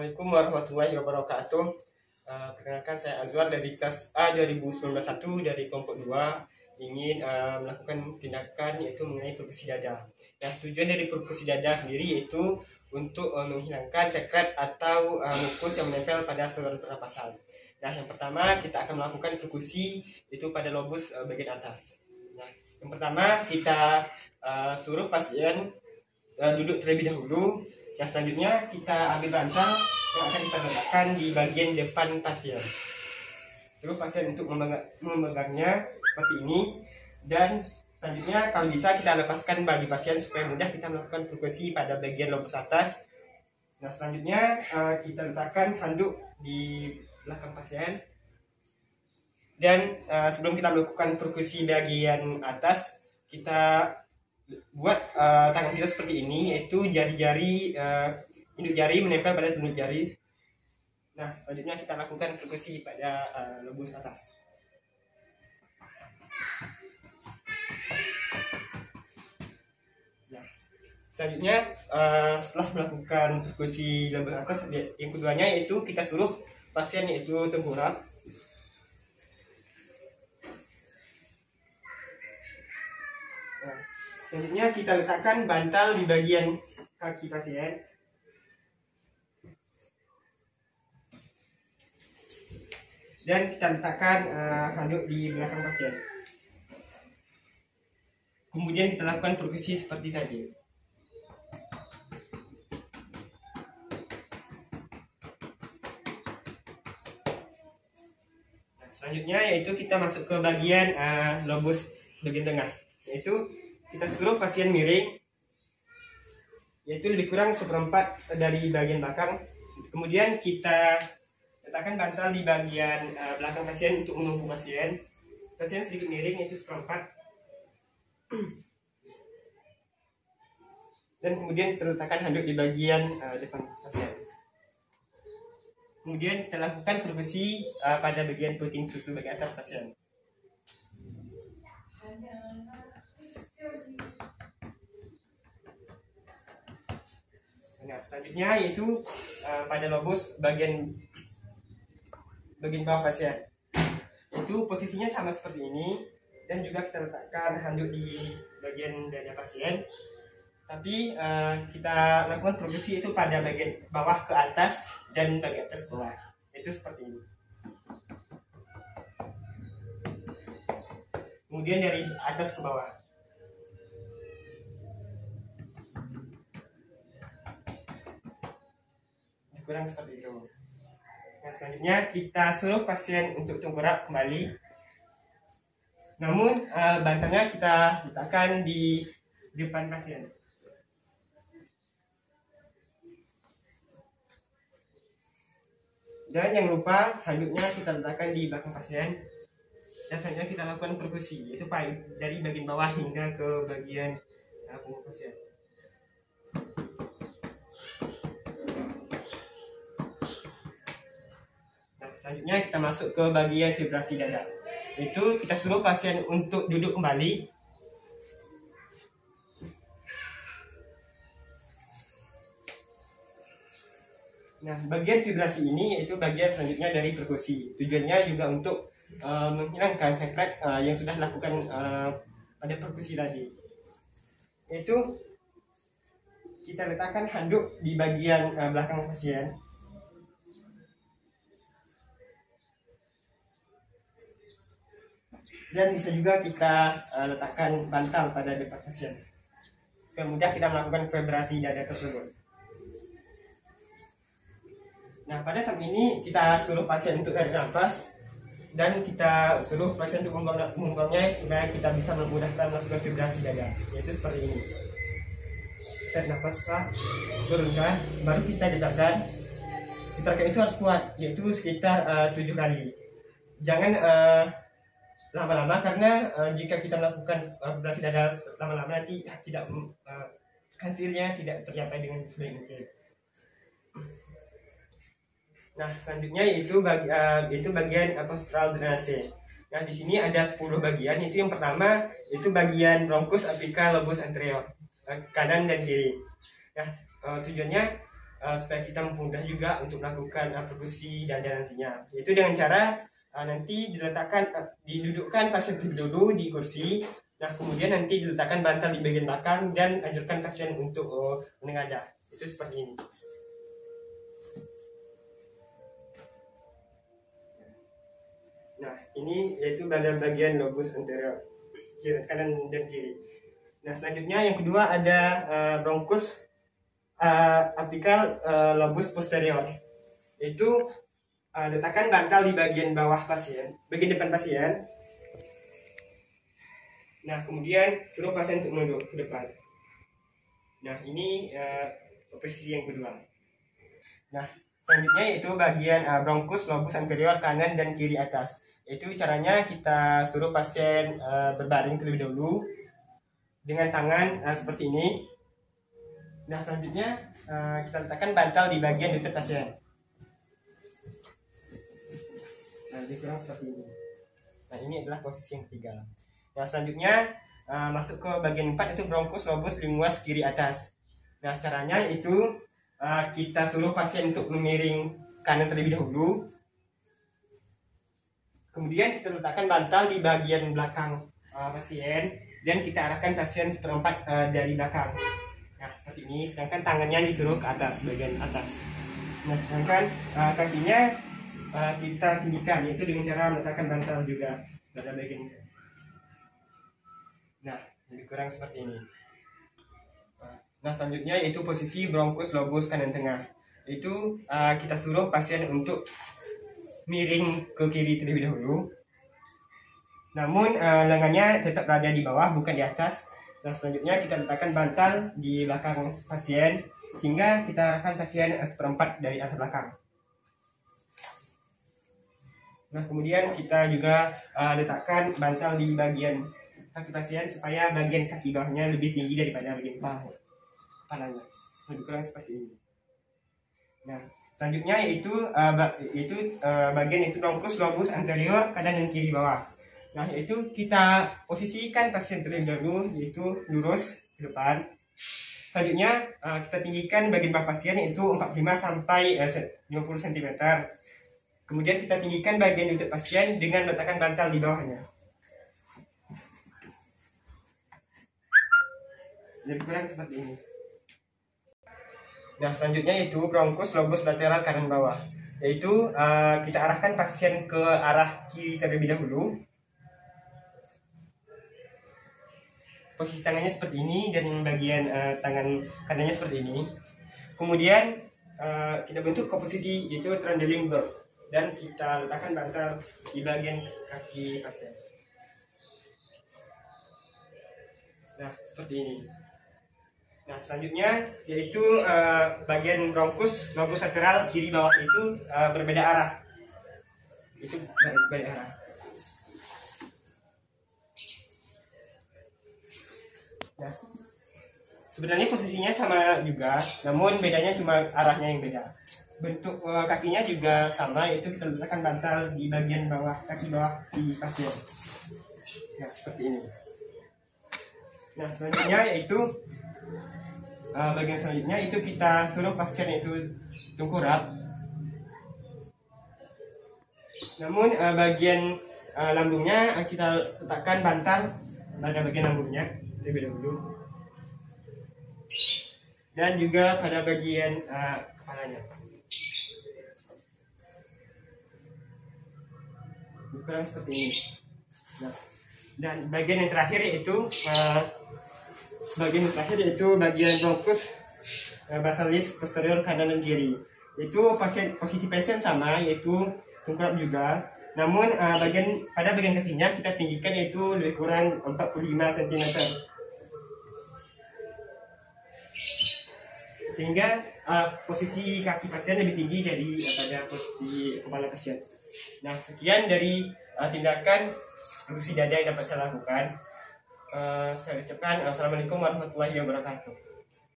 Assalamualaikum warahmatullahi wabarakatuh. Perkenalkan, saya Azwar dari kelas A 2019-1 dari kelompok 2 ingin melakukan tindakan yaitu mengenai perkusi dada. Nah, tujuan dari perkusi dada sendiri yaitu untuk menghilangkan sekret atau mukus yang menempel pada saluran pernapasan. Nah, yang pertama kita akan melakukan perkusi itu pada lobus bagian atas. Nah, yang pertama kita suruh pasien duduk terlebih dahulu. Yang selanjutnya kita ambil bantal yang akan kita letakkan di bagian depan pasien. Suruh pasien untuk memegangnya seperti ini. Dan selanjutnya kalau bisa kita lepaskan bagi pasien supaya mudah kita melakukan perkusi pada bagian lobus atas. Nah, selanjutnya kita letakkan handuk di belakang pasien. Dan sebelum kita melakukan perkusi bagian atas, kita buat tangan kita seperti ini, yaitu jari-jari induk jari menempel pada telunjuk jari. Nah, selanjutnya kita lakukan perkusi pada lobus atas. Nah, selanjutnya setelah melakukan perkusi lobus atas, yang keduanya yaitu kita suruh pasien yaitu tengkurap. Selanjutnya kita letakkan bantal di bagian kaki pasien. Dan kita letakkan handuk di belakang pasien. Kemudian kita lakukan perkusi seperti tadi. Nah, selanjutnya yaitu kita masuk ke bagian lobus bagian tengah, yaitu kita suruh pasien miring, yaitu lebih kurang seperempat dari bagian belakang. Kemudian kita letakkan bantal di bagian belakang pasien untuk menunggu pasien. Pasien sedikit miring, yaitu seperempat. Dan kemudian kita letakkan handuk di bagian depan pasien. Kemudian kita lakukan perkusi pada bagian puting susu bagian atas pasien. Nah, selanjutnya yaitu pada lobus bagian bawah pasien. Itu posisinya sama seperti ini, dan juga kita letakkan handuk di bagian dada pasien. Tapi kita lakukan perkusi itu pada bagian bawah ke atas dan bagian atas ke bawah. Itu seperti ini. Kemudian dari atas ke bawah. Kurang seperti itu. Nah, selanjutnya kita suruh pasien untuk tengkurap kembali. Namun bantalnya kita letakkan di depan pasien. Dan jangan lupa handuknya kita letakkan di belakang pasien. Dan selanjutnya kita lakukan perkusi, yaitu dari bagian bawah hingga ke bagian punggung pasien. Selanjutnya kita masuk ke bagian vibrasi dada. Itu kita suruh pasien untuk duduk kembali. Nah, bagian vibrasi ini yaitu bagian selanjutnya dari perkusi. Tujuannya juga untuk menghilangkan sekret yang sudah dilakukan pada perkusi tadi. Yaitu kita letakkan handuk di bagian belakang pasien. Dan bisa juga kita letakkan bantal pada depan pasien supaya mudah kita melakukan vibrasi dada tersebut. Nah, pada tahap ini kita suruh pasien untuk tarik nafas, dan kita suruh pasien untuk membuangnya supaya kita bisa memudahkan melakukan vibrasi dada, yaitu seperti ini. Tarik nafas, turunkan, baru kita detakkan. Detakkan itu harus kuat, yaitu sekitar 7 kali. Jangan lama-lama, karena jika kita melakukan vibrasi dada lama-lama nanti tidak hasilnya tidak tercapai dengan sebaik mungkin. Nah, selanjutnya yaitu bagian postural drainase. Nah, di sini ada 10 bagian. Itu yang pertama itu bagian bronkus apika lobus anterior, kanan dan kiri. Nah, tujuannya supaya kita mudah juga untuk melakukan perkusi dada nantinya. Itu dengan cara nanti didudukkan pasien terlebih dahulu di kursi. Nah, kemudian nanti diletakkan bantal di bagian belakang dan anjurkan pasien untuk menengadah. Itu seperti ini. Nah, ini yaitu pada bagian lobus anterior kanan dan kiri. Nah, selanjutnya yang kedua ada bronkus apikal lobus posterior. Itu letakkan bantal di bagian bawah pasien, bagian depan pasien. Nah, kemudian suruh pasien untuk menunduk ke depan. Nah, ini posisi yang kedua. Nah, selanjutnya itu bagian bronkus lobus anterior kanan dan kiri atas. Itu caranya kita suruh pasien berbaring terlebih dahulu dengan tangan seperti ini. Nah, selanjutnya kita letakkan bantal di bagian lutut pasien. Nah, lebih kurang seperti ini. Nah, ini adalah posisi yang ketiga. Nah, selanjutnya masuk ke bagian 4 itu bronkus lobus linguas kiri atas. Nah, caranya itu kita suruh pasien untuk memiring kanan terlebih dahulu. Kemudian kita letakkan bantal di bagian belakang pasien dan kita arahkan pasien seperempat dari belakang. Nah, seperti ini. Sedangkan tangannya disuruh ke atas, bagian atas. Nah, sedangkan kakinya kita tinggikan, yaitu dengan cara meletakkan bantal juga pada bagian ini. Nah, lebih kurang seperti ini. Nah, selanjutnya yaitu posisi bronkus lobus kanan tengah. Itu kita suruh pasien untuk miring ke kiri terlebih dahulu. Namun lengannya tetap berada di bawah, bukan di atas. Nah, selanjutnya kita letakkan bantal di belakang pasien sehingga kita arahkan pasien seperempat dari atas belakang. Nah, kemudian kita juga letakkan bantal di bagian kaki pasien supaya bagian kaki bawahnya lebih tinggi daripada bagian kepalanya. Lebih kurang seperti ini. Nah, selanjutnya yaitu bagian itu bronkus lobus anterior kanan dan kiri bawah. Nah, yaitu kita posisikan pasien terlebih dahulu, yaitu lurus ke depan. Selanjutnya kita tinggikan bagian bawah pasien yaitu 45 sampai 50 cm. Kemudian kita tinggikan bagian lutut pasien dengan meletakkan bantal di bawahnya. Lebih kurang seperti ini. Nah, selanjutnya itu bronkus lobus lateral kanan bawah. Yaitu kita arahkan pasien ke arah kiri terlebih dahulu. Posisi tangannya seperti ini dan bagian tangan kanannya seperti ini. Kemudian kita bentuk ke posisi yaitu trundling bird dan kita letakkan bantal di bagian kaki pasien. Nah, seperti ini. Nah, selanjutnya yaitu bagian bronkus lobus lateral kiri bawah itu berbeda arah. Itu berbeda arah. Nah, sebenarnya posisinya sama juga, namun bedanya cuma arahnya yang beda. Bentuk kakinya juga sama, yaitu kita letakkan bantal di bagian bawah kaki bawah si pasien. Nah, seperti ini. Nah, selanjutnya yaitu bagian selanjutnya itu kita suruh pasien itu tengkurap. Namun bagian lambungnya kita letakkan bantal pada bagian lambungnya terlebih dahulu, dan juga pada bagian kepalanya. Ukuran seperti ini. Nah, dan bagian yang terakhir yaitu bagian bronkus basalis posterior kanan dan kiri. Itu posisi pasien sama, yaitu tengkurap juga. Namun pada bagian kakinya kita tinggikan yaitu lebih kurang 45 cm. Sehingga posisi kaki pasien lebih tinggi daripada posisi kepala pasien. Nah, sekian dari tindakan perkusi dada yang dapat saya lakukan. Saya ucapkan assalamualaikum warahmatullahi wabarakatuh.